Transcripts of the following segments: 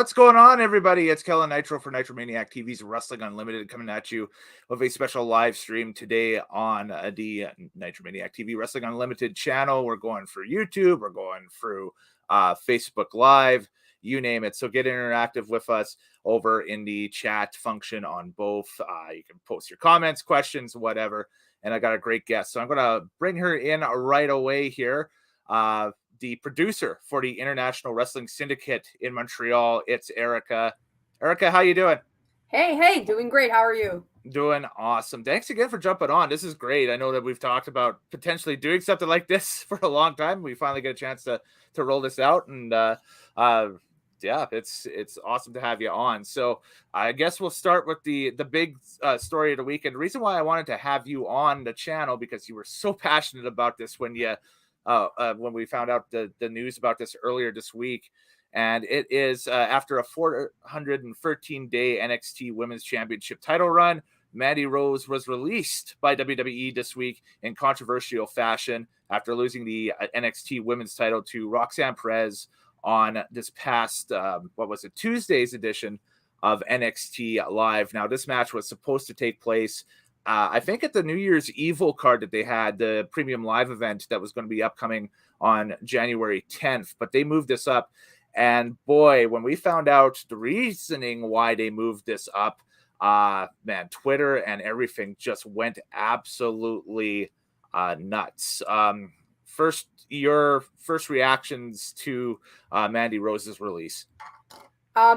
What's going on, everybody? It's Kellen Nitro for Nitro Maniac TV's Wrestling Unlimited, coming at you with a special live stream today on the Nitro Maniac TV Wrestling Unlimited channel. We're going for YouTube, we're going through Facebook Live, you name it. So get interactive with us over in the chat function on both. You can post your comments, questions, whatever. And I got a great guest, so I'm going to bring her in right away here. The producer for the International Wrestling Syndicate in Montreal. It's Erika. Erika, how you doing? Hey, doing great. How are you? Doing awesome. Thanks again for jumping on. This is great. I know that we've talked about potentially doing something like this for a long time. We finally get a chance to roll this out, and yeah, it's awesome to have you on. So I guess we'll start with the big story of the week. And the reason why I wanted to have you on the channel, because you were so passionate about this when we found out the news about this earlier this week. And it is after a 413-day NXT Women's Championship title run, Mandy Rose was released by WWE this week in controversial fashion after losing the NXT Women's title to Roxanne Perez on this past, Tuesday's edition of NXT Live. Now, this match was supposed to take place I think at the New Year's Evil card that they had, the premium live event that was going to be upcoming on January 10th, but they moved this up. And boy, when we found out the reasoning why they moved this up, man, Twitter and everything just went absolutely nuts. Your first reactions to Mandy Rose's release.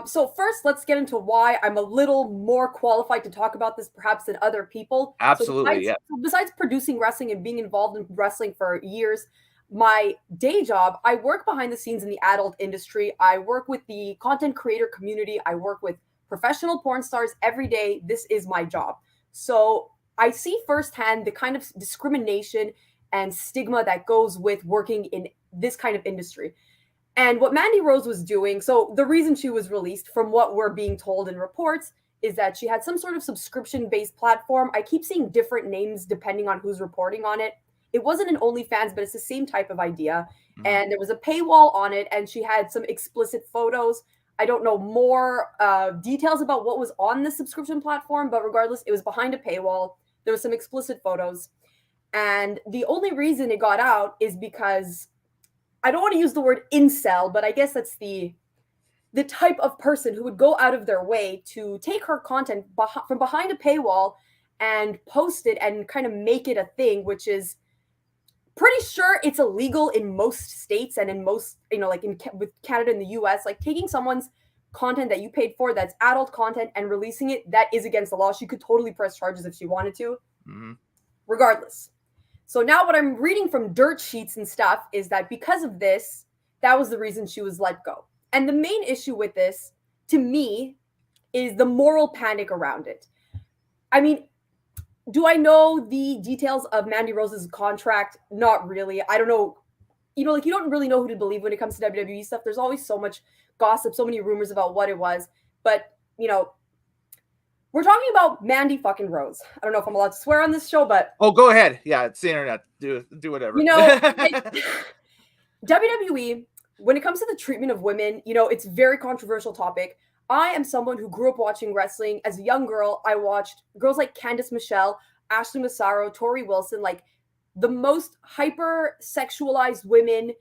So first, let's get into why I'm a little more qualified to talk about this perhaps than other people. Absolutely, Besides producing wrestling and being involved in wrestling for years, my day job, I work behind the scenes in the adult industry. I work with the content creator community. I work with professional porn stars every day. This is my job. So I see firsthand the kind of discrimination and stigma that goes with working in this kind of industry. And what Mandy Rose was doing, so the reason she was released, from what we're being told in reports, is that she had some sort of subscription-based platform. I keep seeing different names depending on who's reporting on it. It wasn't an OnlyFans, but it's the same type of idea. Mm-hmm. And there was a paywall on it, and she had some explicit photos. I don't know more details about what was on the subscription platform, but regardless, it was behind a paywall. There was some explicit photos. And the only reason it got out is because, I don't want to use the word incel, but I guess that's the type of person who would go out of their way to take her content from behind a paywall and post it and kind of make it a thing, which is pretty sure it's illegal in most states and in most, with Canada and the US, like taking someone's content that you paid for that's adult content and releasing it, that is against the law. She could totally press charges if she wanted to, regardless. So now what I'm reading from dirt sheets and stuff is that because of this, that was the reason she was let go. And the main issue with this, to me, is the moral panic around it. I mean, do I know the details of Mandy Rose's contract? Not really. I don't know. You don't really know who to believe when it comes to WWE stuff. There's always so much gossip, so many rumors about what it was. But, we're talking about Mandy fucking Rose. I don't know if I'm allowed to swear on this show, but... Oh, go ahead. Yeah, it's the internet. Do whatever. WWE, when it comes to the treatment of women, it's a very controversial topic. I am someone who grew up watching wrestling. As a young girl, I watched girls like Candice Michelle, Ashley Massaro, Tori Wilson, like the most hyper-sexualized women,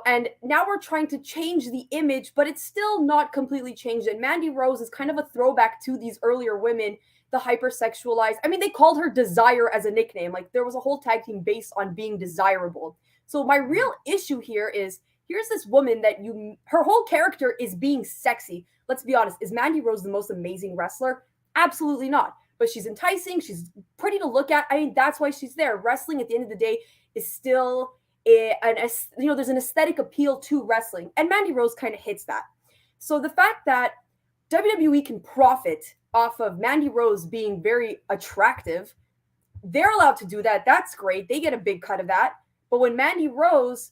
and now we're trying to change the image, but it's still not completely changed. And Mandy Rose is kind of a throwback to these earlier women, the hypersexualized. I mean, they called her Desire as a nickname. Like, there was a whole tag team based on being desirable. So my real issue here is, here's this woman that her whole character is being sexy. Let's be honest. Is Mandy Rose the most amazing wrestler? Absolutely not. But she's enticing. She's pretty to look at. I mean, that's why she's there. Wrestling, at the end of the day, is still... there's an aesthetic appeal to wrestling, and Mandy Rose kind of hits that. So the fact that WWE can profit off of Mandy Rose being very attractive, they're allowed to do that. That's great. They get a big cut of that. But when Mandy Rose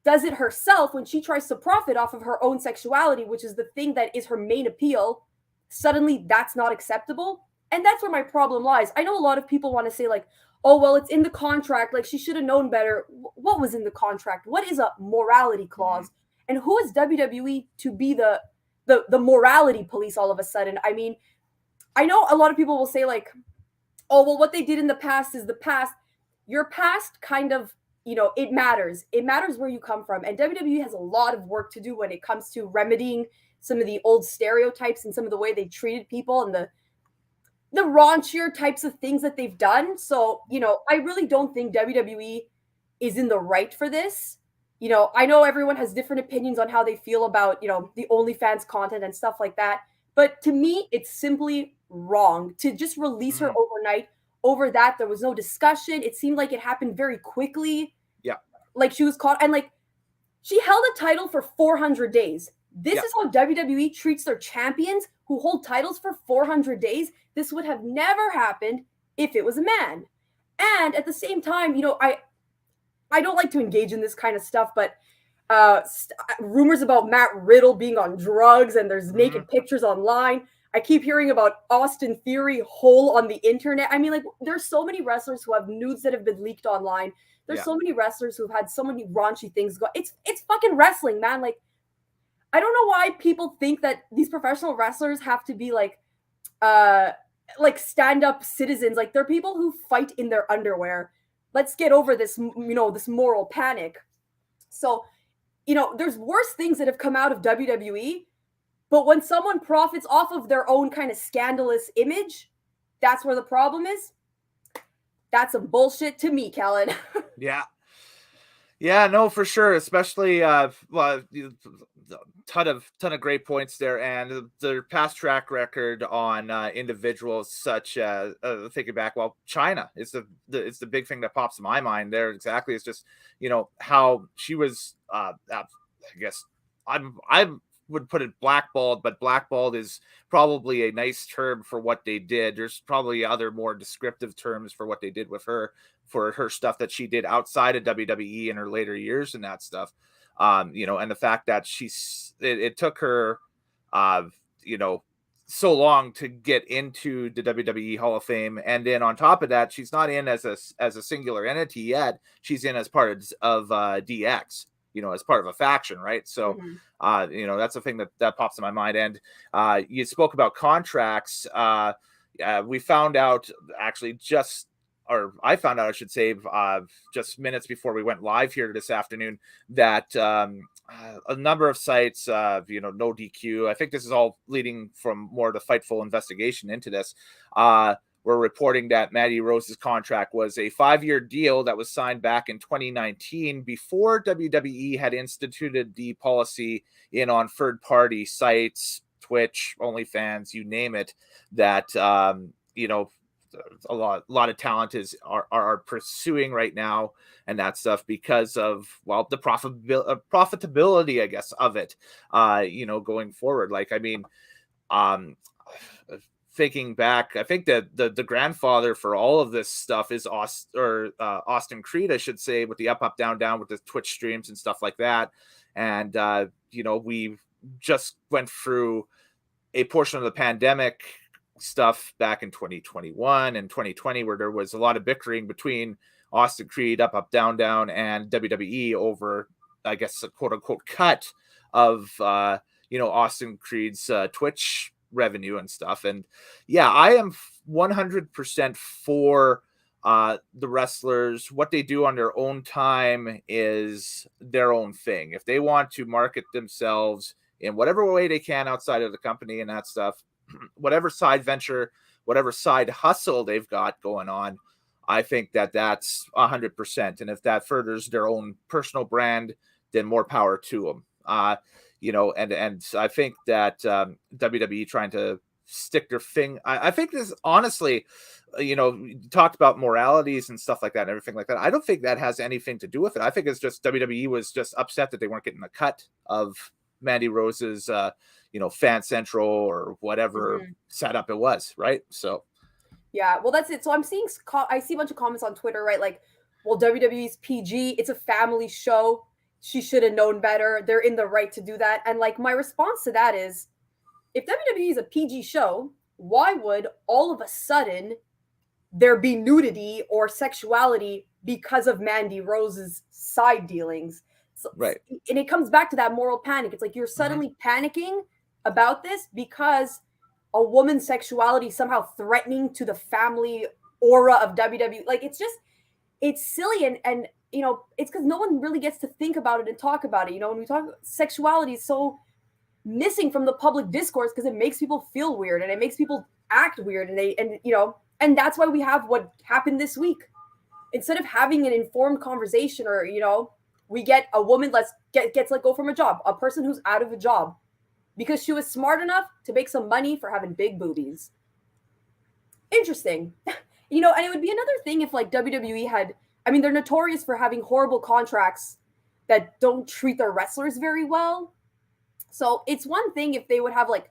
does it herself, when she tries to profit off of her own sexuality, which is the thing that is her main appeal, suddenly that's not acceptable. And that's where my problem lies. I know a lot of people want to say, like, oh, well, it's in the contract. Like, she should have known better. What was in the contract? What is a morality clause? And who is WWE to be the the morality police all of a sudden. I mean, I know a lot of people will say like, oh, well, what they did in the past is the past. Your past kind of, it matters. It matters where you come from. And WWE has a lot of work to do when it comes to remedying some of the old stereotypes and some of the way they treated people and the raunchier types of things that they've done. So, I really don't think WWE is in the right for this. I know everyone has different opinions on how they feel about, the OnlyFans content and stuff like that. But to me, it's simply wrong to just release her overnight. Over that, there was no discussion. It seemed like it happened very quickly. Yeah. Like she was caught, and like she held a title for 400 days. This is how WWE treats their champions who hold titles for 400 days. This would have never happened if it was a man. And at the same time, I don't like to engage in this kind of stuff, but rumors about Matt Riddle being on drugs and there's naked pictures online. I keep hearing about Austin Theory hole on the internet. I mean, like, there's so many wrestlers who have nudes that have been leaked online. There's so many wrestlers who've had so many raunchy things go. It's fucking wrestling, man. Like, I don't know why people think that these professional wrestlers have to be like stand-up citizens. Like, they're people who fight in their underwear. Let's get over this, this moral panic. So, there's worse things that have come out of WWE. But when someone profits off of their own kind of scandalous image, that's where the problem is. That's some bullshit to me, Kellen. Yeah, no, for sure. Especially ton of great points there, and their past track record on individuals such as thinking back. Well, China is it's the big thing that pops in my mind there. Exactly, it's just how she was. I guess I would put it blackballed, but blackballed is probably a nice term for what they did. There's probably other more descriptive terms for what they did with her, for her stuff that she did outside of WWE in her later years and that stuff. And the fact that it took her, so long to get into the WWE Hall of Fame. And then on top of that, she's not in as a singular entity yet. She's in as part of DX, as part of a faction, right? So, that's a thing that pops in my mind. And you spoke about contracts. We found out actually I found out, I should say, just minutes before we went live here this afternoon, that a number of sites, no DQ, I think this is all leading from more of the Fightful investigation into this, were reporting that Mandy Rose's contract was a 5-year deal that was signed back in 2019 before WWE had instituted the policy in on third-party sites, Twitch, OnlyFans, you name it, that, a lot of talent are pursuing right now and that stuff because of, well, the profitability, I guess, of it, going forward. Like, I mean, thinking back, I think that the grandfather for all of this stuff is Austin Creed, I should say, with the up, down, down with the Twitch streams and stuff like that. And, we just went through a portion of the pandemic stuff back in 2021 and 2020, where there was a lot of bickering between Austin Creed, up, down, down, and WWE over, I guess, a quote unquote cut of, Austin Creed's Twitch revenue and stuff. And yeah, I am 100% for the wrestlers. What they do on their own time is their own thing. If they want to market themselves in whatever way they can outside of the company and that stuff, whatever side venture, whatever side hustle they've got going on, I think that's 100%. And if that furthers their own personal brand, then more power to them. And I think that WWE trying to stick their finger. I think this, honestly, you talked about moralities and stuff like that and everything like that. I don't think that has anything to do with it. I think it's just WWE was just upset that they weren't getting a cut of Mandy Rose's, Fan Central or whatever setup it was, right? So, yeah, well, that's it. So I see a bunch of comments on Twitter, right? Like, well, WWE's PG, it's a family show. She should have known better. They're in the right to do that. And like, my response to that is, if WWE is a PG show, why would all of a sudden there be nudity or sexuality because of Mandy Rose's side dealings? So, right. And it comes back to that moral panic. It's like you're suddenly panicking about this because a woman's sexuality is somehow threatening to the family aura of WWE. Like, it's silly. And it's because no one really gets to think about it and talk about it. When we talk sexuality is so missing from the public discourse because it makes people feel weird and it makes people act weird. And that's why we have what happened this week. Instead of having an informed conversation or, we get a woman gets let go from a job, a person who's out of a job because she was smart enough to make some money for having big boobies. Interesting. And it would be another thing if like WWE had, they're notorious for having horrible contracts that don't treat their wrestlers very well. So it's one thing if they would have like,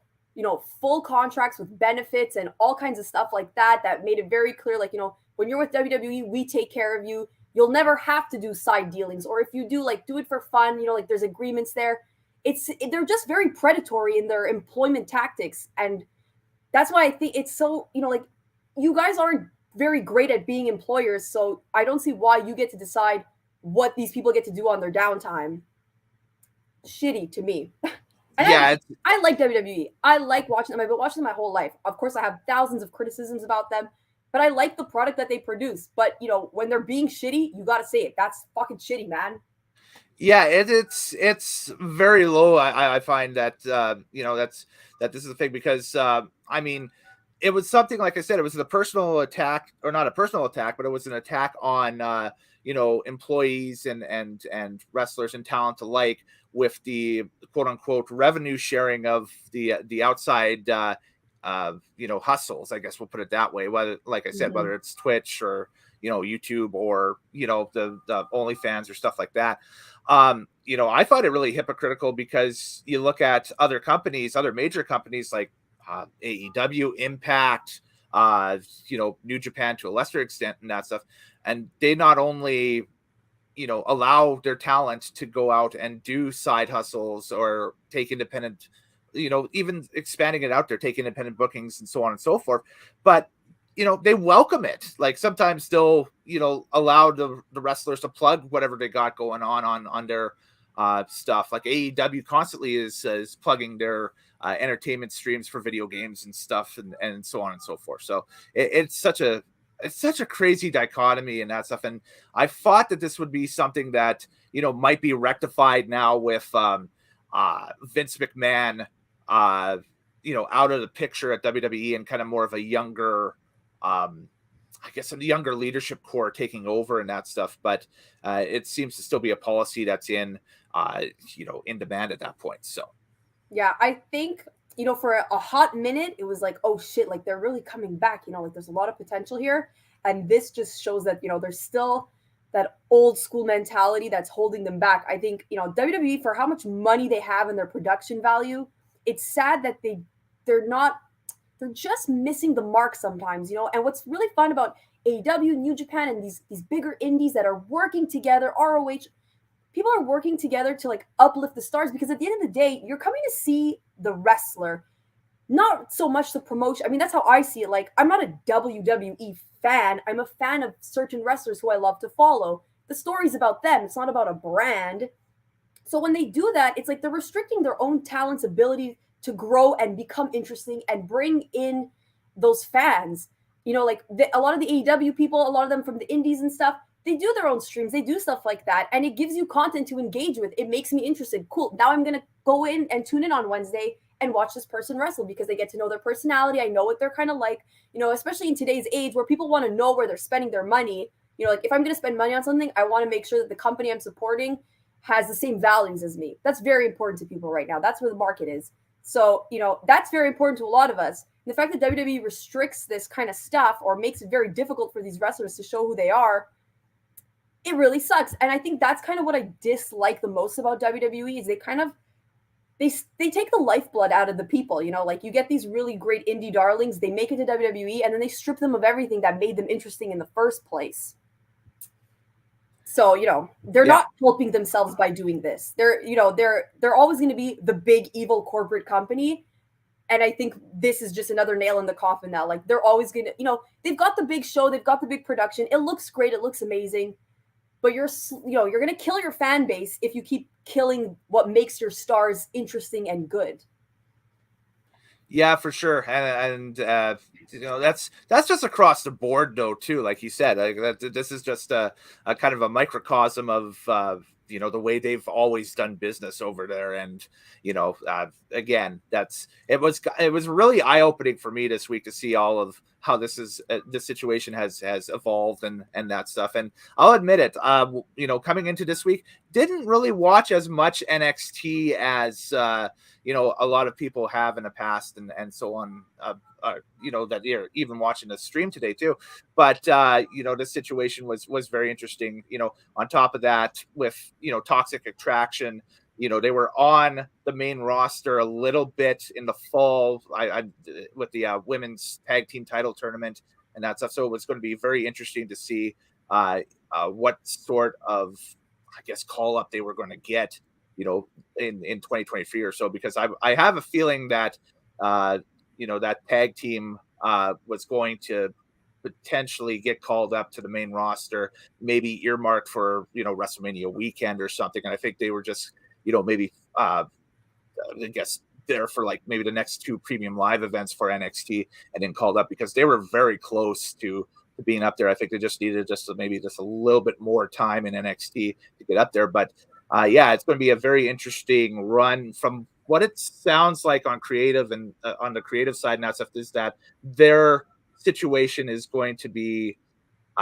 full contracts with benefits and all kinds of stuff like that that made it very clear, like, when you're with WWE, we take care of you. You'll never have to do side dealings. Or if you do, like, do it for fun, like there's agreements there. They're just very predatory in their employment tactics. And that's why I think it's so, like, you guys aren't very great at being employers. So I don't see why you get to decide what these people get to do on their downtime. Shitty to me. I like WWE. I like watching them. I've been watching them my whole life. Of course, I have thousands of criticisms about them, but I like the product that they produce. But, when they're being shitty, you got to say it. That's fucking shitty, man. Yeah, it's very low. I find that that this is the thing because it was something, like I said, it was a personal attack, or not a personal attack, but it was an attack on employees and wrestlers and talent alike with the quote unquote revenue sharing of the outside hustles. I guess we'll put it that way. Whether, like I said, whether it's Twitch or YouTube or the OnlyFans or stuff like that. I find it really hypocritical because you look at other companies, other major companies like AEW, Impact, New Japan to a lesser extent and that stuff. And they not only, allow their talent to go out and do side hustles or take independent, even expanding it out there, take independent bookings and so on and so forth. But, they welcome it. Like sometimes they'll, allow the wrestlers to plug whatever they got going on their stuff. Like AEW constantly is plugging their entertainment streams for video games and stuff and so on and so forth. So it's such a crazy dichotomy and that stuff. And I thought that this would be something that, might be rectified now with Vince McMahon, out of the picture at WWE and kind of more of a younger, I guess a younger leadership core taking over and that stuff. But it seems to still be a policy that's in demand at that point. So, yeah, I think, for a hot minute, it was like, oh shit, like they're really coming back, like there's a lot of potential here. And this just shows that, there's still that old school mentality that's holding them back. I think, WWE, for how much money they have in their production value, it's sad that they're just missing the mark sometimes, And what's really fun about AEW, New Japan, and these bigger indies that are working together, ROH, people are working together to like uplift the stars, because at the end of the day, you're coming to see the wrestler, not so much the promotion. That's how I see it. Like, I'm not a WWE fan. I'm a fan of certain wrestlers who I love to follow. The story's about them. It's not about a brand. So when they do that, it's like they're restricting their own talent's ability to grow and become interesting and bring in those fans. A lot of the AEW people, a lot of them from the indies and stuff, they do their own streams. They do stuff like that. And it gives you content to engage with. It makes me interested. Cool. Now I'm going to go in and tune in on Wednesday and watch this person wrestle because they get to know their personality. I know what they're kind of like, especially in today's age where people want to know where they're spending their money. Like if I'm going to spend money on something, I want to make sure that the company I'm supporting has the same values as me. That's very important to people right now. That's where the market is. So, that's very important to a lot of us. And the fact that WWE restricts this kind of stuff or makes it very difficult for these wrestlers to show who they are, it really sucks. And I think that's kind of what I dislike the most about WWE is they take the lifeblood out of the people, like you get these really great indie darlings, they make it to WWE and then they strip them of everything that made them interesting in the first place. So, they're not helping themselves by doing this. They're always going to be the big evil corporate company. And I think this is just another nail in the coffin now. Like they're always going to, they've got the big show, they've got the big production. It looks great. It looks amazing. But you're going to kill your fan base if you keep killing what makes your stars interesting and good. Yeah, for sure. And that's just across the board though too, like you said. Like this is just a kind of a microcosm of the way they've always done business over there. And again, it was really eye-opening for me this week to see all of how this situation has evolved and that stuff. And I'll admit it, coming into this week, didn't really watch as much NXT as a lot of people have in the past and so on, that you're even watching the stream today too. But, the situation was very interesting, on top of that with, Toxic Attraction, they were on the main roster a little bit in the fall with the women's tag team title tournament and that stuff. So it was going to be very interesting to see what sort of, I guess, call up they were going to get, in 2023 or so, because I have a feeling that that tag team was going to potentially get called up to the main roster, maybe earmarked for WrestleMania weekend or something. And I think they were just maybe I guess there for like maybe the next two premium live events for NXT, and then called up because they were very close to being up there. I think they just needed maybe a little bit more time in NXT to get up there. But it's going to be a very interesting run. From what it sounds like on creative and on the creative side and that stuff, is that their situation is going to be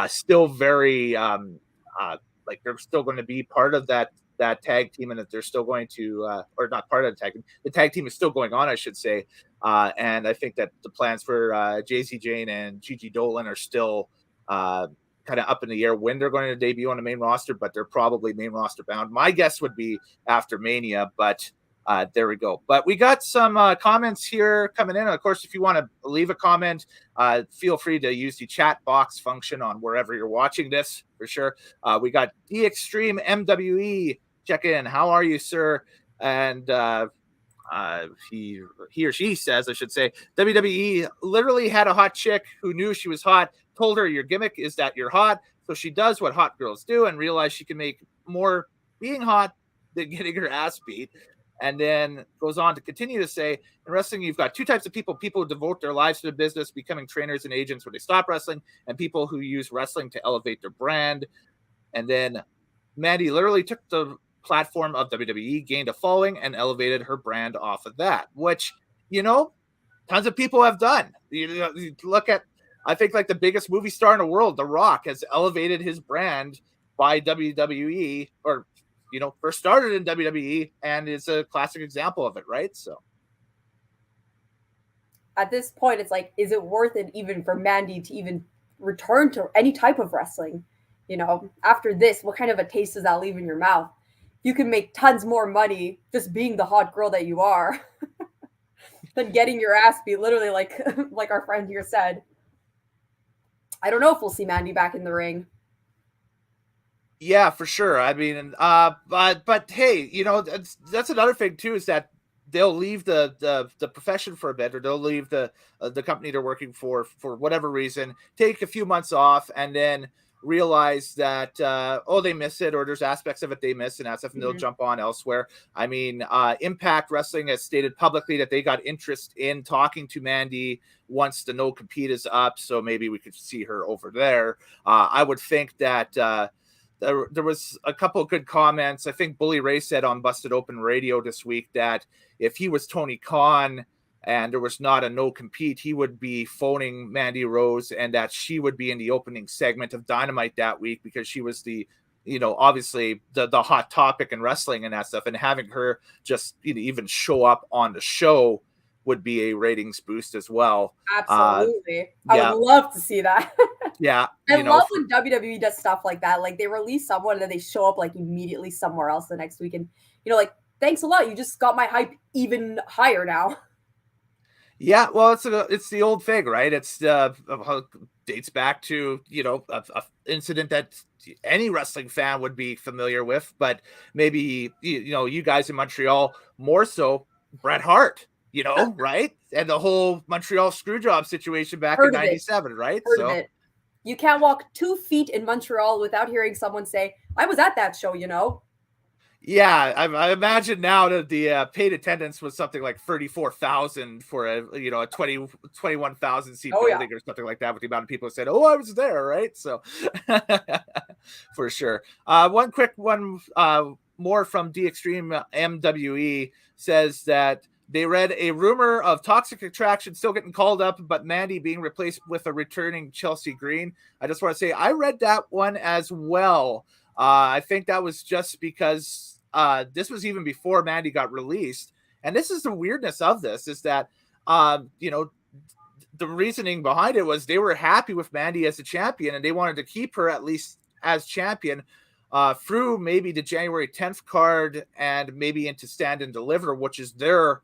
still very like they're still going to be part of that tag team, and that they're still going to or not part of the tag team. The tag team is still going on, I should say. And I think that the plans for JC Jane and Gigi Dolan are still kind of up in the air when they're going to debut on the main roster, but they're probably main roster bound. My guess would be after Mania, but there we go. But we got some comments here coming in. Of course, if you want to leave a comment, feel free to use the chat box function on wherever you're watching this, for sure. We got The Extreme MWE. Check in. How are you, sir? And he or she says, I should say, WWE literally had a hot chick who knew she was hot, told her your gimmick is that you're hot, so she does what hot girls do and realized she can make more being hot than getting her ass beat. And then goes on to continue to say, in wrestling, you've got two types of people who devote their lives to the business, becoming trainers and agents when they stop wrestling, and people who use wrestling to elevate their brand. And then Mandy literally took the platform of WWE, gained a following, and elevated her brand off of that, which, tons of people have done. You look at, I think, like the biggest movie star in the world, The Rock, has elevated his brand by WWE, or first started in WWE, and is a classic example of it, right? So at this point, it's like, is it worth it even for Mandy to even return to any type of wrestling? After this, what kind of a taste does that leave in your mouth? You can make tons more money just being the hot girl that you are than getting your ass beat, literally, like our friend here said. I don't know if we'll see Mandy back in the ring. Yeah, for sure. I mean, but hey, that's another thing too, is that they'll leave the profession for a bit, or they'll leave the company they're working for whatever reason, take a few months off, and then realize that they miss it, or there's aspects of it they miss, and that stuff, and they'll jump on elsewhere. I mean, Impact Wrestling has stated publicly that they got interest in talking to Mandy once the no compete is up, so maybe we could see her over there. I would think that there was a couple of good comments. I think Bully Ray said on Busted Open Radio this week that if he was Tony Khan and there was not a no compete, he would be phoning Mandy Rose, and that she would be in the opening segment of Dynamite that week, because she was the, obviously the hot topic in wrestling and that stuff. And having her just even show up on the show would be a ratings boost as well. Absolutely. I would love to see that. Yeah. I love when WWE does stuff like that. Like, they release someone and then they show up like immediately somewhere else the next week. And, like, thanks a lot. You just got my hype even higher now. Yeah, well, it's the old thing, right? It's dates back to a incident that any wrestling fan would be familiar with, but maybe you guys in Montreal more so. Bret Hart, right? And the whole Montreal Screwjob situation back in '97, right? Heard of it. You can't walk 2 feet in Montreal without hearing someone say, "I was at that show," Yeah, I imagine now that the paid attendance was something like 34,000 for a 21,000 seat Oh yeah. building or something like that, with the amount of people who said, "Oh, I was there," right? So for sure. One quick one more from D Extreme MWE says that they read a rumor of Toxic Attraction still getting called up, but Mandy being replaced with a returning Chelsea Green. I just want to say I read that one as well. I think that was just because this was even before Mandy got released. And this is the weirdness of this, is that, the reasoning behind it was they were happy with Mandy as a champion and they wanted to keep her at least as champion through maybe the January 10th card and maybe into Stand and Deliver, which is their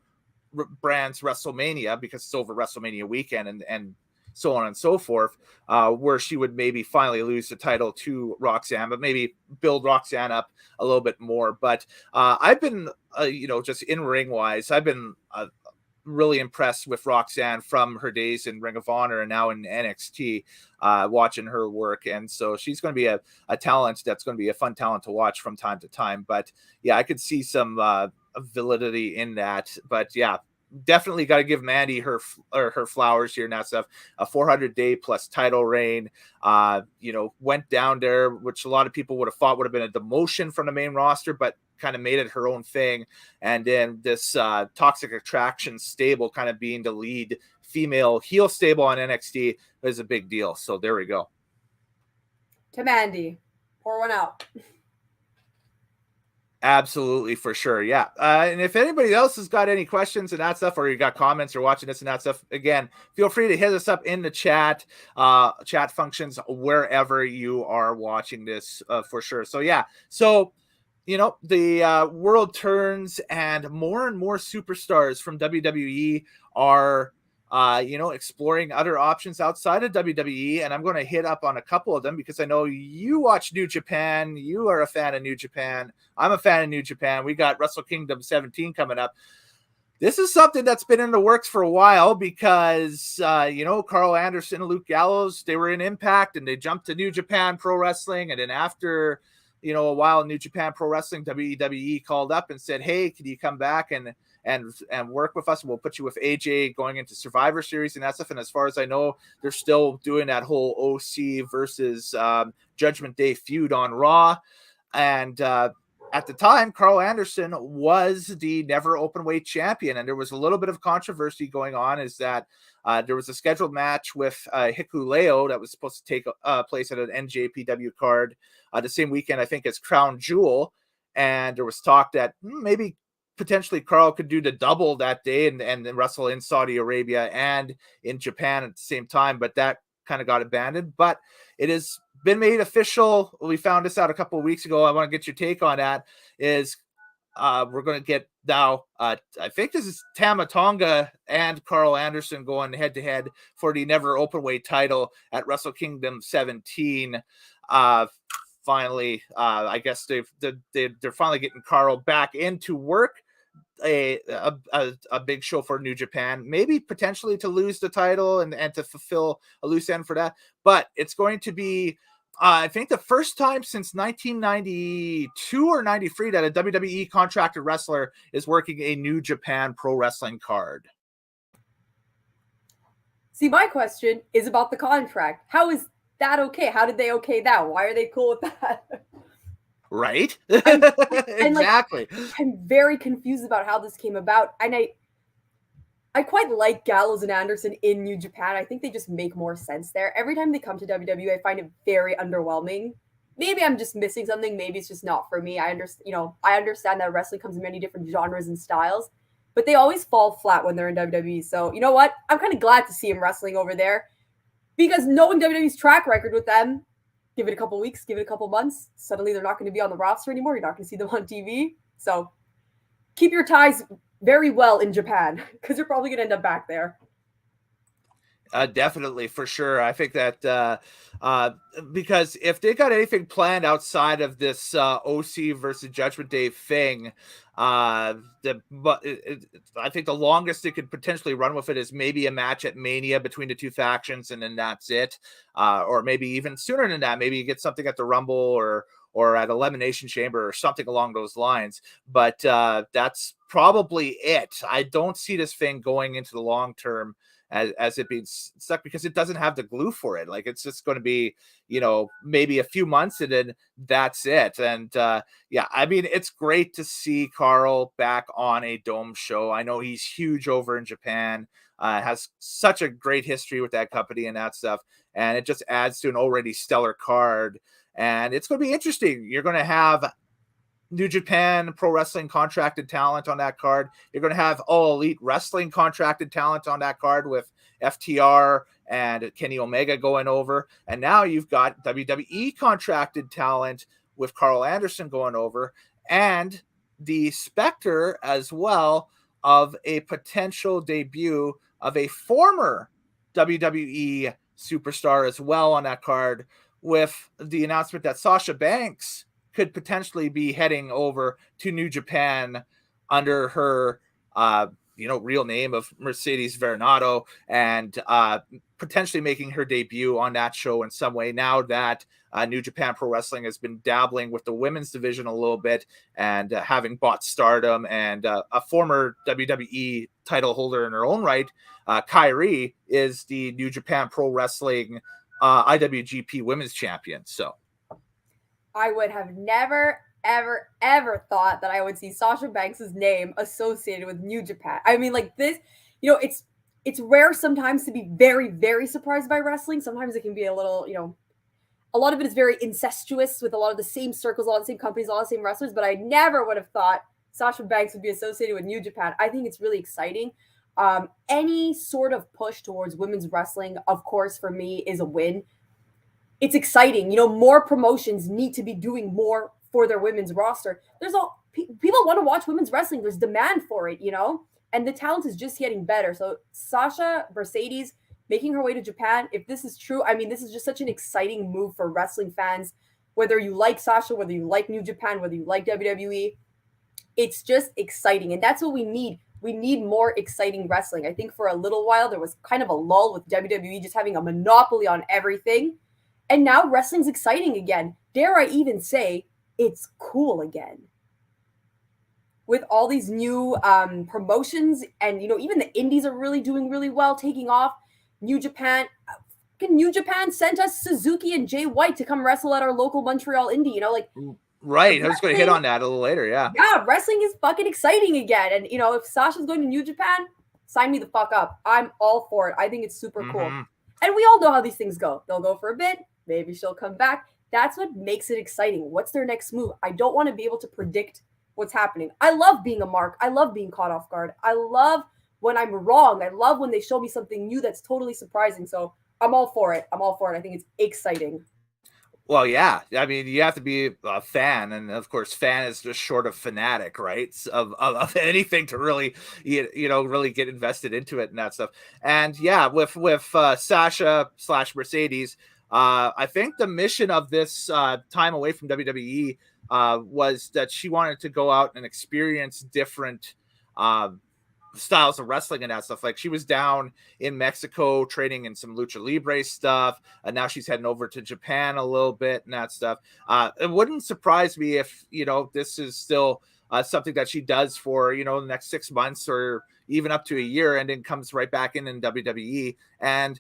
brand's WrestleMania, because it's over WrestleMania weekend and so on and so forth, where she would maybe finally lose the title to Roxanne, but maybe build Roxanne up a little bit more. But I've been, just in ring wise, I've been really impressed with Roxanne from her days in Ring of Honor and now in NXT, watching her work. And so she's going to be a talent that's going to be a fun talent to watch from time to time. But yeah, I could see some validity in that. But yeah, definitely got to give Mandy her flowers here and that stuff. A 400-day plus title reign, went down there, which a lot of people would have thought would have been a demotion from the main roster, but kind of made it her own thing. And then this Toxic Attraction stable kind of being the lead female heel stable on NXT is a big deal. So there we go. To Mandy, pour one out. Absolutely, for sure. Yeah. And if anybody else has got any questions and that stuff, or you got comments or watching this and that stuff, again, feel free to hit us up in the chat functions wherever you are watching this, for sure. So yeah. So the world turns and more superstars from WWE are, exploring other options outside of WWE. And I'm going to hit up on a couple of them because I know you watch New Japan. You are a fan of New Japan. I'm a fan of New Japan. We got Wrestle Kingdom 17 coming up. This is something that's been in the works for a while because, Karl Anderson and Luke Gallows, they were in Impact and they jumped to New Japan Pro Wrestling. And then after a while, New Japan Pro Wrestling, WWE called up and said, "Hey, can you come back and work with us? We'll put you with AJ going into Survivor Series and that stuff." And as far as I know, they're still doing that whole OC versus Judgment Day feud on Raw. And at the time, Karl Anderson was the never openweight champion, and there was a little bit of controversy going on. Is that there was a scheduled match with Hikuleo that was supposed to take place at an NJPW card the same weekend, I think, as Crown Jewel, and there was talk that maybe potentially Karl could do the double that day and wrestle in Saudi Arabia and in Japan at the same time, but that kind of got abandoned. But it has been made official. We found this out a couple of weeks ago. I want to get your take on that. Is we're going to get now, I think this is Tama Tonga and Karl Anderson going head to head for the never openweight title at Wrestle Kingdom 17. Finally, I guess they're finally getting Karl back into work. A big show for New Japan, maybe potentially to lose the title and to fulfill a loose end for that. But it's going to be, I think, the first time since 1992 or 93 that a WWE contracted wrestler is working a New Japan Pro Wrestling card. See, my question is about the contract. How is that okay? How did they okay that? Why are they cool with that? Right? Exactly. I'm very confused about how this came about. And I quite like Gallows and Anderson in New Japan. I think they just make more sense there. Every time they come to WWE, I find it very underwhelming. Maybe I'm just missing something. Maybe it's just not for me. I understand that wrestling comes in many different genres and styles, but they always fall flat when they're in WWE. So you know what? I'm kind of glad to see him wrestling over there, because knowing WWE's track record with them, give it a couple weeks, give it a couple months, suddenly they're not going to be on the roster anymore. You're not going to see them on TV. So keep your ties very well in Japan, because you're probably going to end up back there. Definitely, for sure. I think that because if they got anything planned outside of this OC versus Judgment Day thing, I think the longest they could potentially run with it is maybe a match at Mania between the two factions, and then that's it. Or maybe even sooner than that. Maybe you get something at the Rumble or at Elimination Chamber or something along those lines. But that's probably it. I don't see this thing going into the long term as it being stuck, because it doesn't have the glue for it. Like, it's just going to be, maybe a few months and then that's it. And yeah, I mean, it's great to see Karl back on a Dome show. I know he's huge over in Japan, has such a great history with that company and that stuff. And it just adds to an already stellar card. And it's going to be interesting. You're going to have New Japan Pro Wrestling contracted talent on that card. You're going to have All Elite Wrestling contracted talent on that card with FTR and Kenny Omega going over. And now you've got WWE contracted talent with Karl Anderson going over, and the specter as well of a potential debut of a former WWE superstar as well on that card, with the announcement that Sasha Banks could potentially be heading over to New Japan under her, real name of Mercedes Varnado, and potentially making her debut on that show in some way, now that New Japan Pro Wrestling has been dabbling with the women's division a little bit, and having bought Stardom, and a former WWE title holder in her own right, Kairi, is the New Japan Pro Wrestling IWGP Women's Champion. So I would have never, ever, ever thought that I would see Sasha Banks' name associated with New Japan. I mean, like this, it's rare sometimes to be very, very surprised by wrestling. Sometimes it can be a little, a lot of it is very incestuous with a lot of the same circles, a lot of the same companies, a lot of the same wrestlers, but I never would have thought Sasha Banks would be associated with New Japan. I think it's really exciting. Any sort of push towards women's wrestling, of course, for me is a win. It's exciting. More promotions need to be doing more for their women's roster. People want to watch women's wrestling. There's demand for it, and the talent is just getting better. So Sasha Mercedes making her way to Japan, if this is true, I mean, this is just such an exciting move for wrestling fans. Whether you like Sasha, whether you like New Japan, whether you like WWE, it's just exciting. And that's what we need. We need more exciting wrestling. I think for a little while, there was kind of a lull with WWE just having a monopoly on everything. And now wrestling's exciting again. Dare I even say it's cool again. With all these new promotions, and even the indies are really doing really well, taking off. New Japan sent us Suzuki and Jay White to come wrestle at our local Montreal indie. Right. I was going to hit on that a little later. Yeah. Yeah, wrestling is fucking exciting again. And if Sasha's going to New Japan, sign me the fuck up. I'm all for it. I think it's super cool. And we all know how these things go. They'll go for a bit. Maybe she'll come back. That's what makes it exciting. What's their next move? I don't want to be able to predict what's happening. I love being a mark. I love being caught off guard. I love when I'm wrong. I love when they show me something new that's totally surprising. So I'm all for it. I think it's exciting. Well, yeah. I mean, you have to be a fan, and of course, fan is just short of fanatic, right? Of anything to really, really get invested into it and that stuff. And yeah, with Sasha / Mercedes, I think the mission of this time away from WWE was that she wanted to go out and experience different styles of wrestling and that stuff. Like, she was down in Mexico training in some lucha libre stuff, and now she's heading over to Japan a little bit and that stuff. It wouldn't surprise me if this is still something that she does for the next 6 months or even up to a year, and then comes right back in WWE and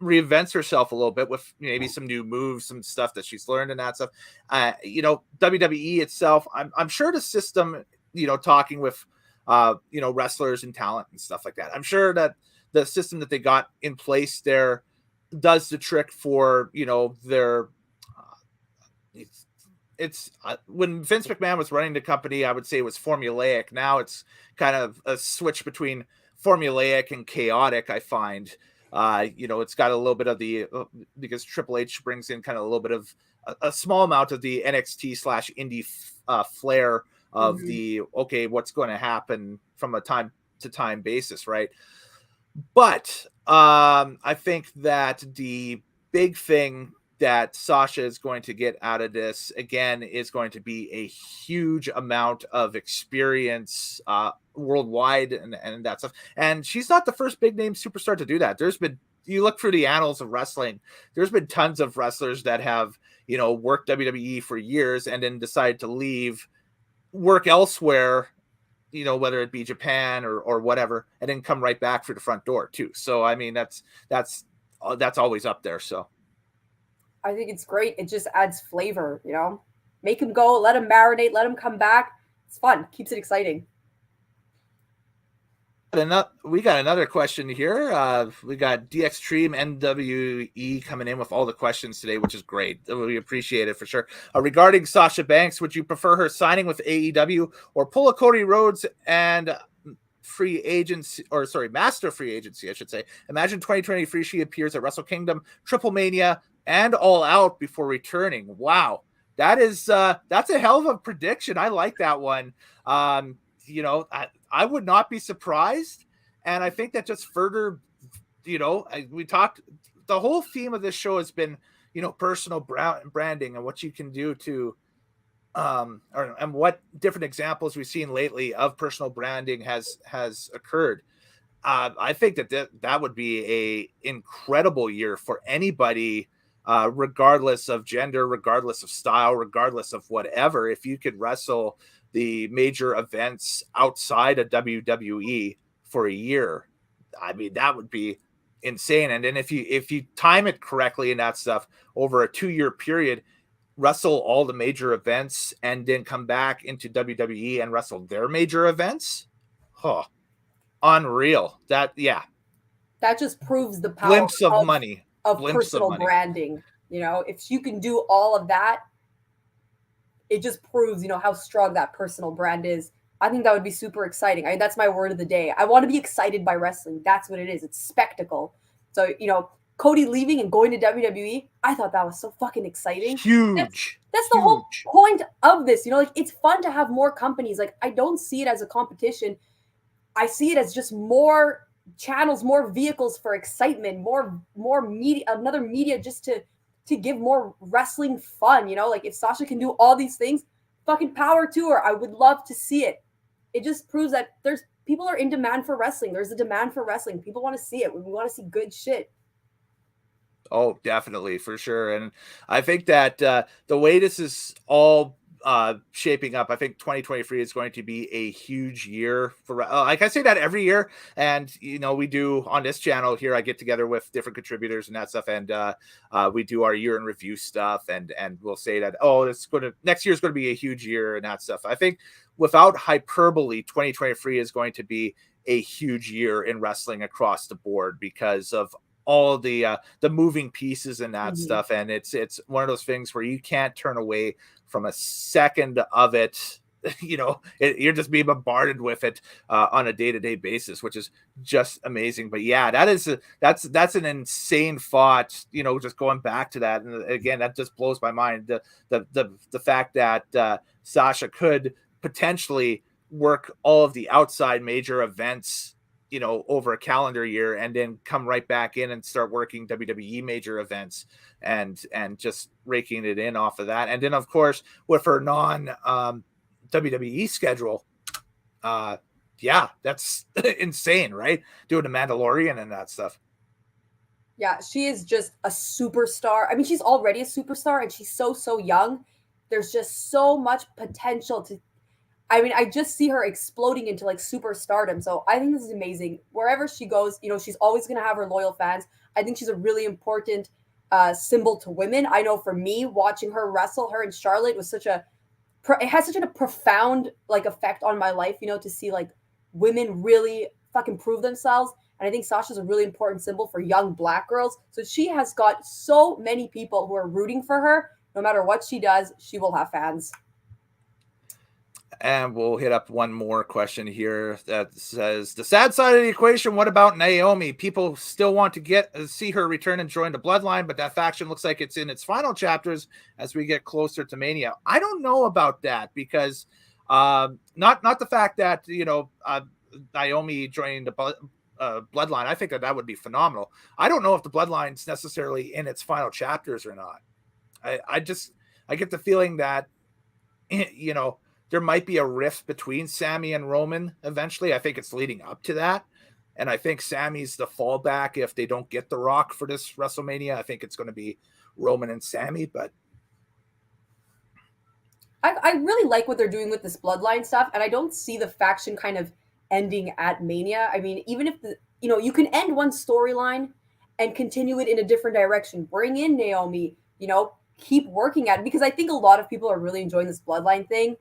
reinvents herself a little bit with maybe some new moves, some stuff that she's learned and that stuff. WWE itself, I'm sure the system, talking with wrestlers and talent and stuff like that, I'm sure that the system that they got in place there does the trick for their it's when Vince McMahon was running the company, I would say it was formulaic. Now it's kind of a switch between formulaic and chaotic, I find. It's got a little bit of the because Triple H brings in kind of a little bit of a small amount of the NXT / indie flair of the what's going to happen from a time to time basis, right? But I think that the big thing that Sasha is going to get out of this again is going to be a huge amount of experience worldwide and that stuff. And she's not the first big name superstar to do that. There's been you look through the annals of wrestling, there's been tons of wrestlers that have, worked WWE for years and then decide to leave, work elsewhere, whether it be Japan or whatever, and then come right back through the front door too. So, I mean, that's always up there. So I think it's great. It just adds flavor, make him go, let him marinate, let him come back. It's fun. Keeps it exciting. We got another question here. We got DX Stream NWE coming in with all the questions today, which is great. We appreciate it for sure. Regarding Sasha Banks, would you prefer her signing with AEW or pull a Cody Rhodes and master free agency, I should say? Imagine 2023 she appears at Wrestle Kingdom, Triple Mania, and All Out before returning. Wow, that's a hell of a prediction. I like that one. I would not be surprised. And I think that just further, we talked, the whole theme of this show has been, personal branding and what you can do to, and what different examples we've seen lately of personal branding has occurred. I think that would be a incredible year for anybody, regardless of gender, regardless of style, regardless of whatever. If you could wrestle the major events outside of WWE for a year, I mean, that would be insane. And then if you time it correctly and that stuff over a 2-year period, wrestle all the major events and then come back into WWE and wrestle their major events. Unreal. That just proves the power glimpse of money, personal branding. If you can do all of that, it just proves, how strong that personal brand is. I think that would be super exciting. That's my word of the day. I want to be excited by wrestling. That's what it is. It's spectacle. So, Cody leaving and going to WWE, I thought that was so fucking exciting. Huge. That's the whole point of this. It's fun to have more companies. I don't see it as a competition. I see it as just more channels, more vehicles for excitement, more media, another media just to give more wrestling fun. If Sasha can do all these things, fucking power to her. I would love to see it. It just proves that people are in demand for wrestling. There's a demand for wrestling. People want to see it. We want to see good shit. Oh, definitely, for sure. And I think that the way this is all shaping up, I think 2023 is going to be a huge year for, like I say that every year. And, we do on this channel here, I get together with different contributors and that stuff. And we do our year in review stuff. And we'll say that, next year is going to be a huge year and that stuff. I think without hyperbole, 2023 is going to be a huge year in wrestling across the board because of all the moving pieces and that stuff. And it's one of those things where you can't turn away from a second of it. You're just being bombarded with it on a day-to-day basis, which is just amazing. But yeah, that's an insane thought, just going back to that. And again, that just blows my mind. The fact that Sasha could potentially work all of the outside major events, over a calendar year and then come right back in and start working WWE major events and just raking it in off of that. And then of course with her non WWE schedule, that's insane, right? Doing the Mandalorian and that stuff. Yeah, she is just a superstar. I mean, she's already a superstar and she's so young. There's just so much potential I just see her exploding into superstardom. So I think this is amazing. Wherever she goes, she's always going to have her loyal fans. I think she's a really important symbol to women. I know for me, watching her wrestle, her and Charlotte was it has such a profound effect on my life, to see women really fucking prove themselves. And I think Sasha's a really important symbol for young Black girls. So she has got so many people who are rooting for her. No matter what she does, she will have fans. And we'll hit up one more question here that says, the sad side of the equation, what about Naomi? People still want to see her return and join the Bloodline, but that faction looks like it's in its final chapters as we get closer to Mania. I don't know about that because not the fact that, Naomi joining the Bloodline, I think that would be phenomenal. I don't know if the Bloodline's necessarily in its final chapters or not. I get the feeling that, there might be a rift between Sami and Roman eventually. I think it's leading up to that. And I think Sammy's the fallback if they don't get The Rock for this WrestleMania. I think it's going to be Roman and Sammy, but I really like what they're doing with this bloodline stuff, and I don't see the faction kind of ending at Mania. I mean, even if you can end one storyline and continue it in a different direction. Bring in Naomi, keep working at it, because I think a lot of people are really enjoying this bloodline thing.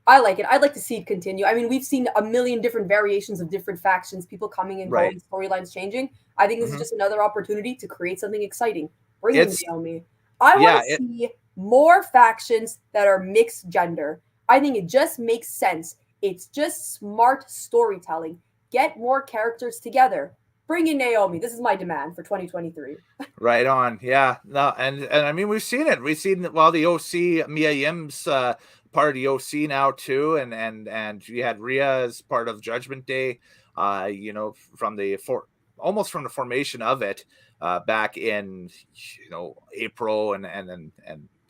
I like it. I'd like to see it continue. I mean, we've seen a million different variations of different factions, people coming and going, storylines changing. I think this is just another opportunity to create something exciting. Bring in Naomi. I want to see more factions that are mixed gender. I think it just makes sense. It's just smart storytelling. Get more characters together. Bring in Naomi. This is my demand for 2023. Right on. Yeah. No, and I mean, we've seen it. We've seen the OC, Mia Yim's part of the OC now too, and you had Rhea as part of Judgment Day. Almost from the formation of it back in April and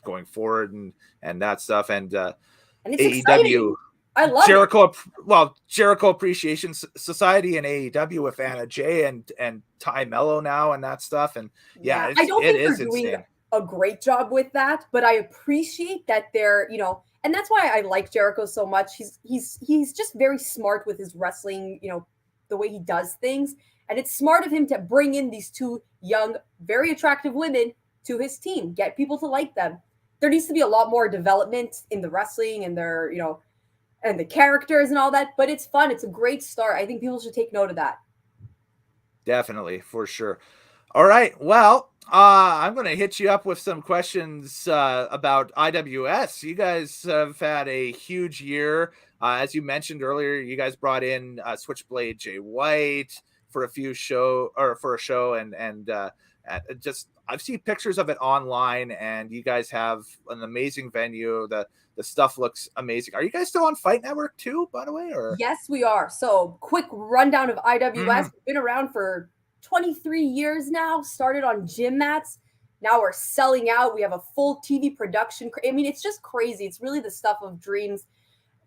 going forward and that stuff, and it's AEW. Exciting. I love Jericho Appreciation Society and AEW with Anna Jay and Ty Mello now and that stuff. And I don't think they're doing a great job with that, but I appreciate that they're, and that's why I like Jericho so much. He's just very smart with his wrestling, the way he does things. And it's smart of him to bring in these two young, very attractive women to his team, get people to like them. There needs to be a lot more development in the wrestling and their, and the characters and all that, but it's fun. It's a great start. I think people should take note of that. Definitely, for sure. All right. Well, I'm going to hit you up with some questions about IWS. You guys have had a huge year. As you mentioned earlier, you guys brought in Switchblade Jay White for a show, and just I've seen pictures of it online, and you guys have an amazing venue. The stuff looks amazing. Are you guys still on Fight Network too, by the way? Or yes, we are. So quick rundown of IWS. We've been around for 23 years now. Started on gym mats. Now we're selling out. We have a full TV production. I mean, it's just crazy. It's really the stuff of dreams.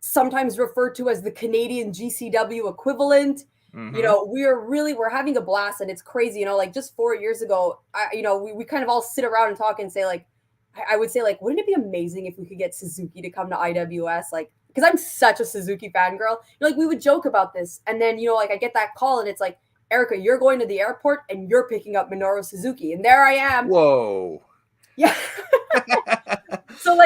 Sometimes referred to as the Canadian GCW equivalent. We're having a blast, and it's crazy. Like just 4 years ago, we kind of all sit around and talk and say, like, I would say, like, wouldn't it be amazing if we could get Suzuki to come to IWS? Like, because I'm such a Suzuki fangirl. Like, we would joke about this, and then I get that call, and it's like, Erika, you're going to the airport, and you're picking up Minoru Suzuki, and there I am. Whoa. Yeah. So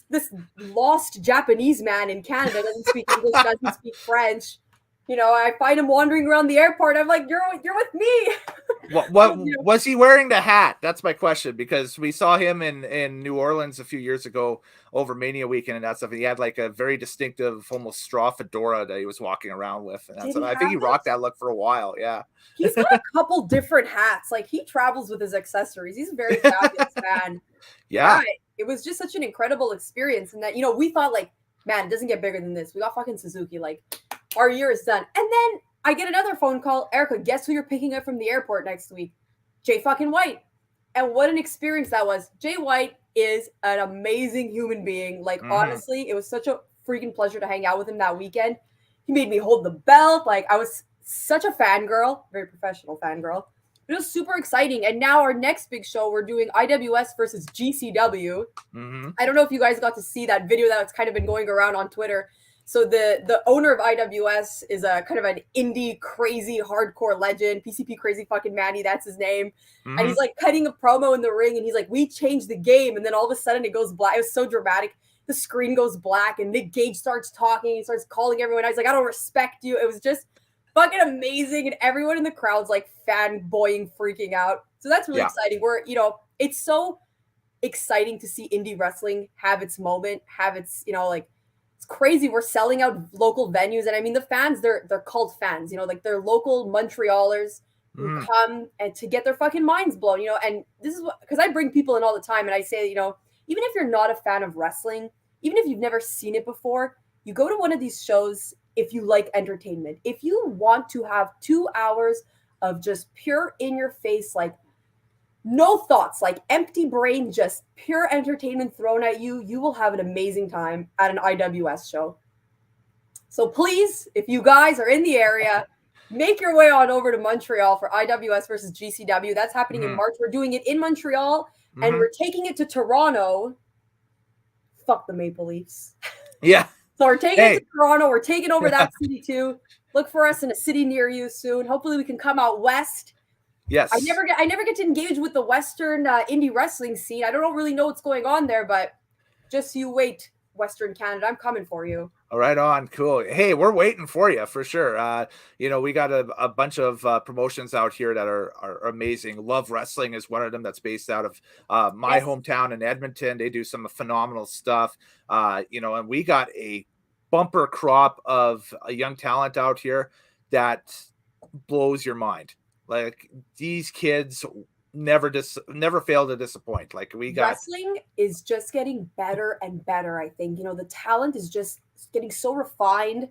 this lost Japanese man in Canada doesn't speak English, doesn't speak French. I find him wandering around the airport. I'm like, you're with me. What was he wearing the hat? That's my question, because we saw him in New Orleans a few years ago over Mania weekend and that stuff. And he had like a very distinctive, almost straw fedora that he was walking around with. And that's I think he rocked that look for a while. Yeah. He's got a couple different hats. Like, he travels with his accessories. He's a very fabulous man. Yeah. It was just such an incredible experience. And that, we thought, like, man, it doesn't get bigger than this. We got fucking Suzuki. Like, our year is done. And then I get another phone call. Erika, guess who you're picking up from the airport next week? Jay fucking White. And what an experience that was. Jay White is an amazing human being. Like, honestly, it was such a freaking pleasure to hang out with him that weekend. He made me hold the belt. Like, I was such a fangirl, very professional fangirl. It was super exciting. And now our next big show, we're doing IWS versus GCW. I don't know if you guys got to see that video that's kind of been going around on Twitter. So the owner of IWS is a kind of an indie crazy hardcore legend, PCP crazy fucking Mandy, that's his name. And he's like cutting a promo in the ring, and he's like, we changed the game. And then all of a sudden it goes black. It was so dramatic. The screen goes black, and Nick Gage starts talking. He starts calling everyone. I was like, I don't respect you. It was just fucking amazing. And everyone in the crowd's like fanboying, freaking out. So that's really exciting. It's so exciting to see indie wrestling have its moment, have its, it's crazy. We're selling out local venues. And I mean, the fans, they're cult fans, like they're local Montrealers who come and to get their fucking minds blown, and this is what, because I bring people in all the time and I say, even if you're not a fan of wrestling, even if you've never seen it before, you go to one of these shows if you like entertainment. If you want to have 2 hours of just pure in your face, like no thoughts, like empty brain, just pure entertainment thrown at you, you will have an amazing time at an IWS show. So please, if you guys are in the area, make your way on over to Montreal for IWS versus GCW. That's happening in March. We're doing it in Montreal, and we're taking it to Toronto. Fuck the Maple Leafs. Yeah. So we're taking it to Toronto. We're taking over that city too. Look for us in a city near you soon. Hopefully we can come out west. Yes. I never get to engage with the Western indie wrestling scene. I don't really know what's going on there, but just you wait, Western Canada. I'm coming for you. Right on. Cool. Hey, we're waiting for you for sure. We got a bunch of promotions out here that are amazing. Love Wrestling is one of them that's based out of my hometown in Edmonton. They do some phenomenal stuff. And we got a bumper crop of a young talent out here that blows your mind. Like these kids never fail to disappoint. Like wrestling is just getting better and better. I think the talent is just getting so refined.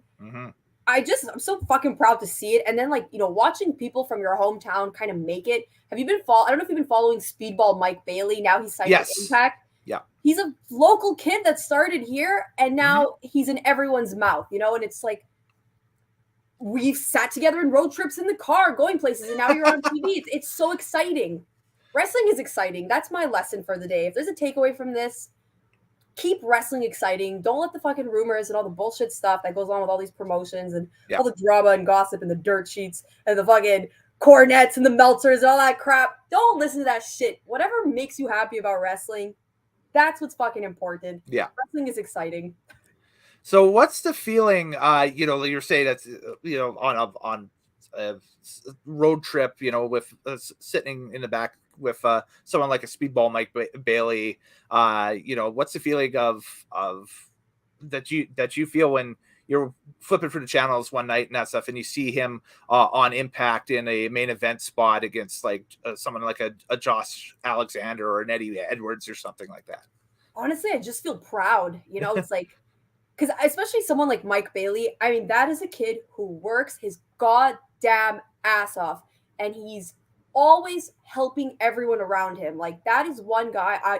I'm so fucking proud to see it. And then watching people from your hometown kind of make it. I don't know if you've been following Speedball Mike Bailey. Now he's signed with Impact. Yeah, he's a local kid that started here, and now he's in everyone's mouth. And it's like we've sat together in road trips in the car, going places, and now you're on TV. It's so exciting. Wrestling is exciting. That's my lesson for the day. If there's a takeaway from this, keep wrestling exciting. Don't let the fucking rumors and all the bullshit stuff that goes on with all these promotions and all the drama and gossip and the dirt sheets and the fucking cornets and the Meltzers and all that crap. Don't listen to that shit. Whatever makes you happy about wrestling, that's what's fucking important. Yeah. Wrestling is exciting. So what's the feeling, you're saying that's, on a road trip, with sitting in the back with someone like a Speedball Mike Bailey, what's the feeling of that you feel when you're flipping through the channels one night and that stuff, and you see him on Impact in a main event spot against someone like a Josh Alexander or an Eddie Edwards or something like that? Honestly, I just feel proud. It's like, because especially someone like Mike Bailey, I mean, that is a kid who works his goddamn ass off, and he's always helping everyone around him. Like, that is one guy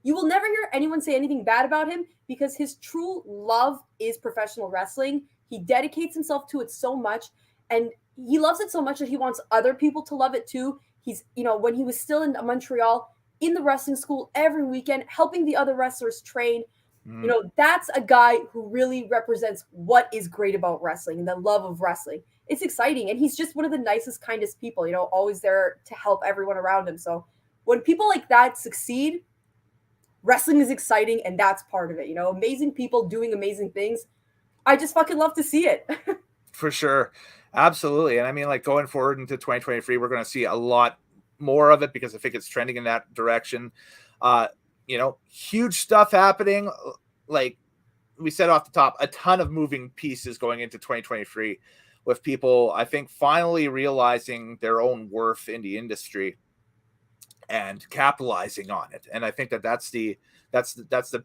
you will never hear anyone say anything bad about him, because his true love is professional wrestling. He dedicates himself to it so much, and he loves it so much that he wants other people to love it too. He's, when he was still in Montreal, in the wrestling school every weekend, helping the other wrestlers train. That's a guy who really represents what is great about wrestling and the love of wrestling. It's exciting. And he's just one of the nicest, kindest people, always there to help everyone around him. So when people like that succeed, wrestling is exciting, and that's part of it. Amazing people doing amazing things. I just fucking love to see it. For sure. Absolutely. And I mean, going forward into 2023, we're going to see a lot more of it, because I think it's trending in that direction. Huge stuff happening. Like we said off the top, a ton of moving pieces going into 2023, with people, I think, finally realizing their own worth in the industry and capitalizing on it. And I think that's the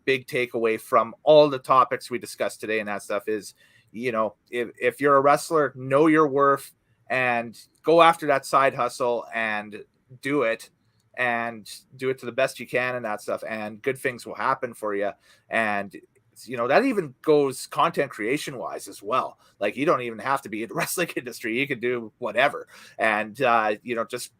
big takeaway from all the topics we discussed today. And that stuff is, if you're a wrestler, know your worth and go after that side hustle and do it to the best you can and that stuff, and good things will happen for you. And that even goes content creation wise as well. Like, you don't even have to be in the wrestling industry. You can do whatever, and just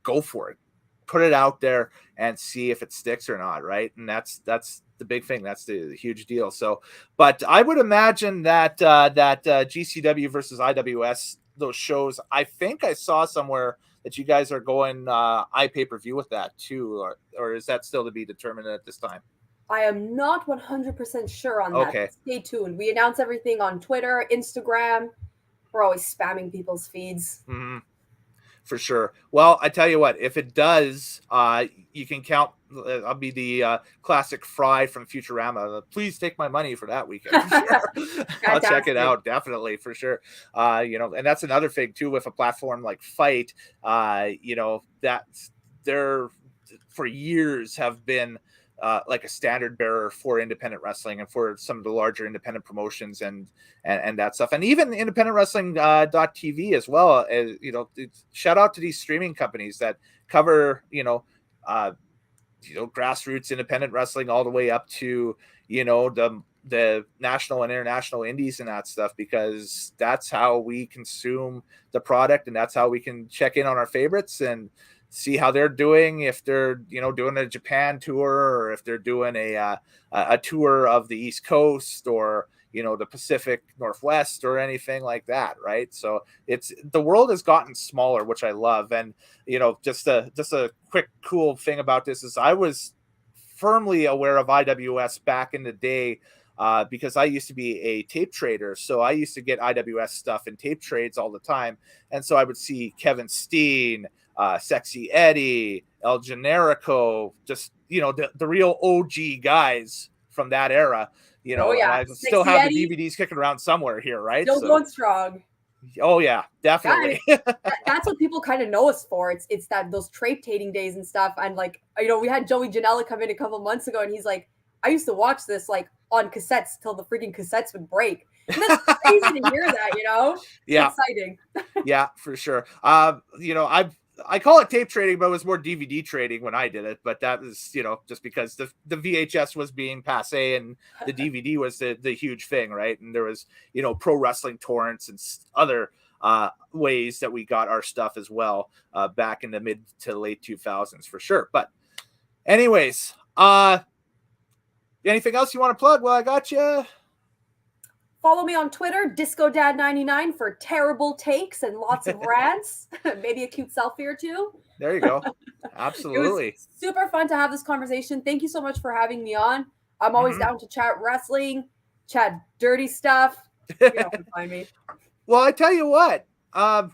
go for it, put it out there and see if it sticks or not, right? And that's the big thing. That's the huge deal. So, but I would imagine that GCW versus IWS, those shows, I think I saw somewhere that you guys are going pay-per-view with that too, or is that still to be determined at this time? I am not 100% sure on that. Okay. Stay tuned. We announce everything on Twitter, Instagram. We're always spamming people's feeds. Mm-hmm. For sure. Well, I tell you what, if it does, you can count. I'll be the classic Fry from Futurama. Please take my money for that weekend. For sure. I'll check it out, definitely, for sure. And that's another thing too with a platform like Fight. That there for years have been like a standard bearer for independent wrestling and for some of the larger independent promotions and that stuff, and even independent wrestling .tv as well. Shout out to these streaming companies that cover grassroots independent wrestling all the way up to, the national and international indies and that stuff, because that's how we consume the product, and that's how we can check in on our favorites and see how they're doing, if they're doing a Japan tour, or if they're doing a tour of the East Coast, or the Pacific Northwest, or anything like that, right? So the world has gotten smaller, which I love. And just a quick cool thing about this is I was firmly aware of IWS back in the day, because I used to be a tape trader. So I used to get IWS stuff in tape trades all the time. And so I would see Kevin Steen, Sexy Eddie, El Generico, just, the real OG guys from that era, and I still have Eddie, the DVDs kicking around somewhere here, right? Still going strong. Oh yeah, definitely. Yeah, I mean, that's what people kind of know us for. It's that those tape-tating days and stuff. And like, we had Joey Janela come in a couple months ago, and he's like, I used to watch this like on cassettes till the freaking cassettes would break. And that's crazy to hear that, Yeah. It's exciting. Yeah, for sure. I call it tape trading, but it was more DVD trading when I did it. But that was, just because the VHS was being passe and the DVD was the huge thing, right? And there was, pro wrestling torrents and other ways that we got our stuff as well, back in the mid to late 2000s for sure. But anyways, anything else you want to plug? Well, I got you. Follow me on Twitter, DiscoDad99, for terrible takes and lots of rants. Maybe a cute selfie or two. There you go. Absolutely. It was super fun to have this conversation. Thank you so much for having me on. I'm always down to chat wrestling, chat dirty stuff. You know, can find me. Well, I tell you what,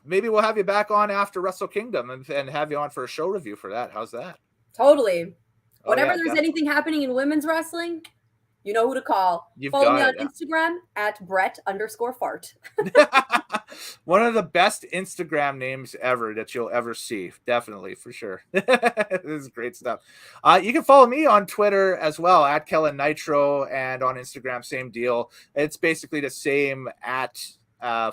maybe we'll have you back on after Wrestle Kingdom and have you on for a show review for that. How's that? Totally. Whenever there's anything happening in women's wrestling, you know who to call. Follow me on Instagram at Brett_fart. One of the best Instagram names ever that you'll ever see. Definitely, for sure. This is great stuff. You can follow me on Twitter as well, at Kellen Nitro, and on Instagram, same deal. It's basically the same at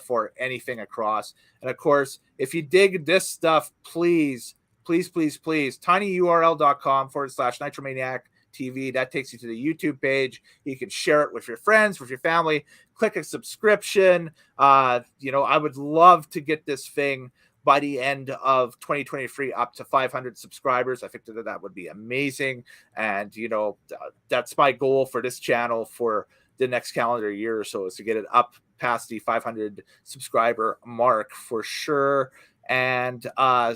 for anything across. And of course, if you dig this stuff, please, tinyurl.com/Nitromaniac TV. That takes you to the YouTube page. You can share it with your friends, with your family. Click a subscription. I would love to get this thing by the end of 2023 up to 500 subscribers. I think that would be amazing. And, that's my goal for this channel for the next calendar year or so, is to get it up past the 500 subscriber mark for sure. And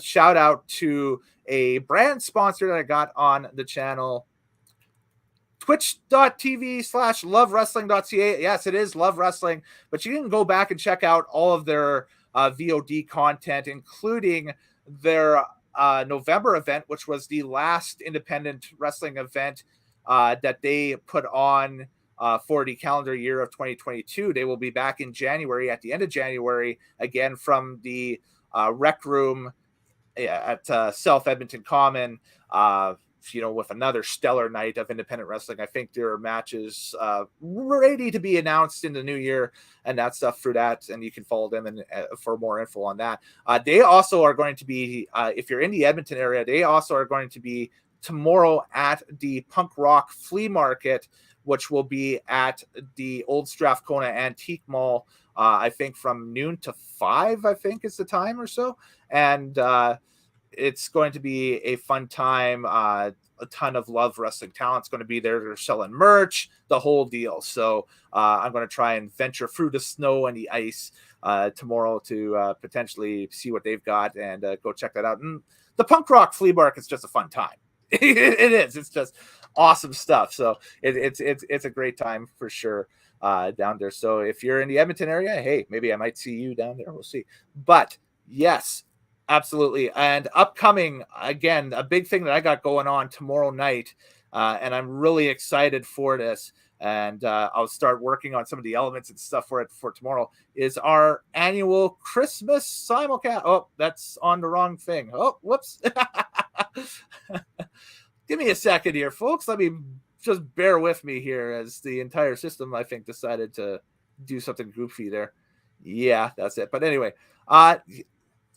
shout out to a brand sponsor that I got on the channel, twitch.tv/lovewrestling.ca. Yes, it is Love Wrestling, but you can go back and check out all of their VOD content, including their November event, which was the last independent wrestling event that they put on for the calendar year of 2022. They will be back in January, at the end of January, again from the Rec Room at South Edmonton Common, with another stellar night of independent wrestling. I think there are matches ready to be announced in the new year and that stuff for that. And you can follow them and for more info on that. They also are going to be, if you're in the Edmonton area, they also are going to be tomorrow at the Punk Rock Flea Market, which will be at the Old Strathcona Antique Mall, I think from noon to 5, I think is the time or so. And it's going to be a fun time. A ton of Love Wrestling talent's going to be there. They're selling merch, the whole deal. So I'm going to try and venture through the snow and the ice tomorrow to potentially see what they've got and go check that out. And the Punk Rock Flea Market is just a fun time. It is. It's just awesome stuff. So it's a great time for sure down there. So if you're in the Edmonton area, hey, maybe I might see you down there. We'll see. But yes, absolutely. And upcoming, again, a big thing that I got going on tomorrow night, and I'm really excited for this, and I'll start working on some of the elements and stuff for it for tomorrow, is our annual Christmas simulcast. Oh, that's on the wrong thing. Oh, whoops. Give me a second here, folks. Let me just bear with me here as the entire system, I think, decided to do something goofy there. Yeah, that's it. But anyway, there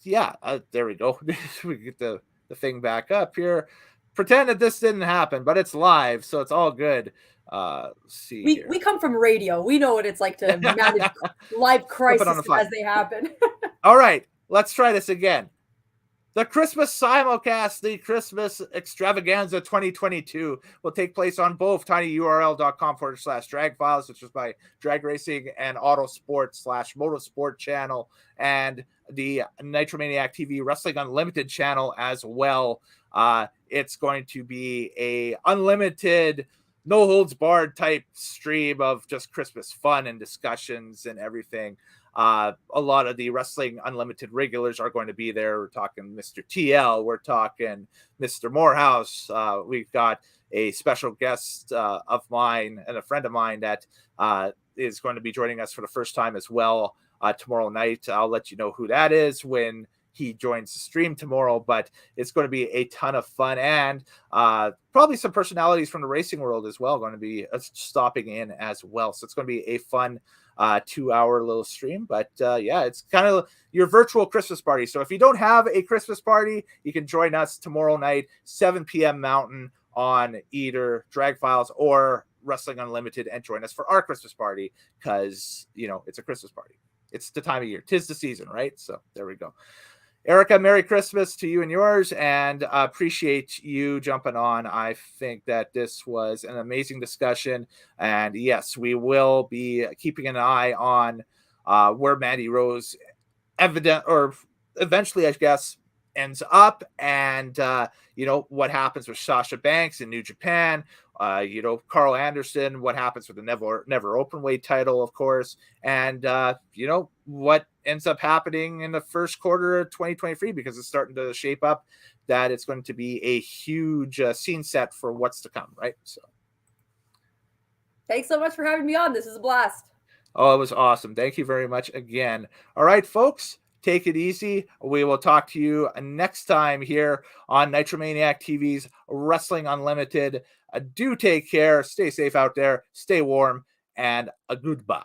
we go. We get the thing back up here. pretend that this didn't happen, but it's live, so it's all good. We come from radio. We know what it's like to manage live crises as they happen. All right, let's try this again. The Christmas simulcast, the Christmas extravaganza 2022 will take place on both tinyurl.com/drag files, which is my drag racing and auto sports / motorsport channel, and the Nitromaniac TV Wrestling Unlimited channel as well. It's going to be a unlimited, no holds barred type stream of just Christmas fun and discussions and everything. A lot of the Wrestling Unlimited regulars are going to be there. We're talking Mr. TL. We're talking Mr. Morehouse. We've got a special guest of mine and a friend of mine that is going to be joining us for the first time as well tomorrow night. I'll let you know who that is when he joins the stream tomorrow, but it's going to be a ton of fun, and probably some personalities from the racing world as well going to be stopping in as well. So it's going to be a fun 2-hour little stream, but yeah, it's kind of your virtual Christmas party. So if you don't have a Christmas party, you can join us tomorrow night, 7 p.m. Mountain, on either Drag Files or Wrestling Unlimited, and join us for our Christmas party, because it's a Christmas party. It's the time of year, 'tis the season, right? So there we go. Erika, Merry Christmas to you and yours, and appreciate you jumping on. I think that this was an amazing discussion, and yes, we will be keeping an eye on where Mandy Rose eventually, I guess, ends up, and what happens with Sasha Banks in New Japan. Karl Anderson, what happens with the never openweight title, of course, and what ends up happening in the first quarter of 2023, because it's starting to shape up that it's going to be a huge scene set for what's to come, right? So thanks so much for having me on. This is a blast. Oh, it was awesome. Thank you very much again. All right, folks, take it easy. We will talk to you next time here on Nitromaniac TV's Wrestling Unlimited. Do take care. Stay safe out there. Stay warm. And a goodbye.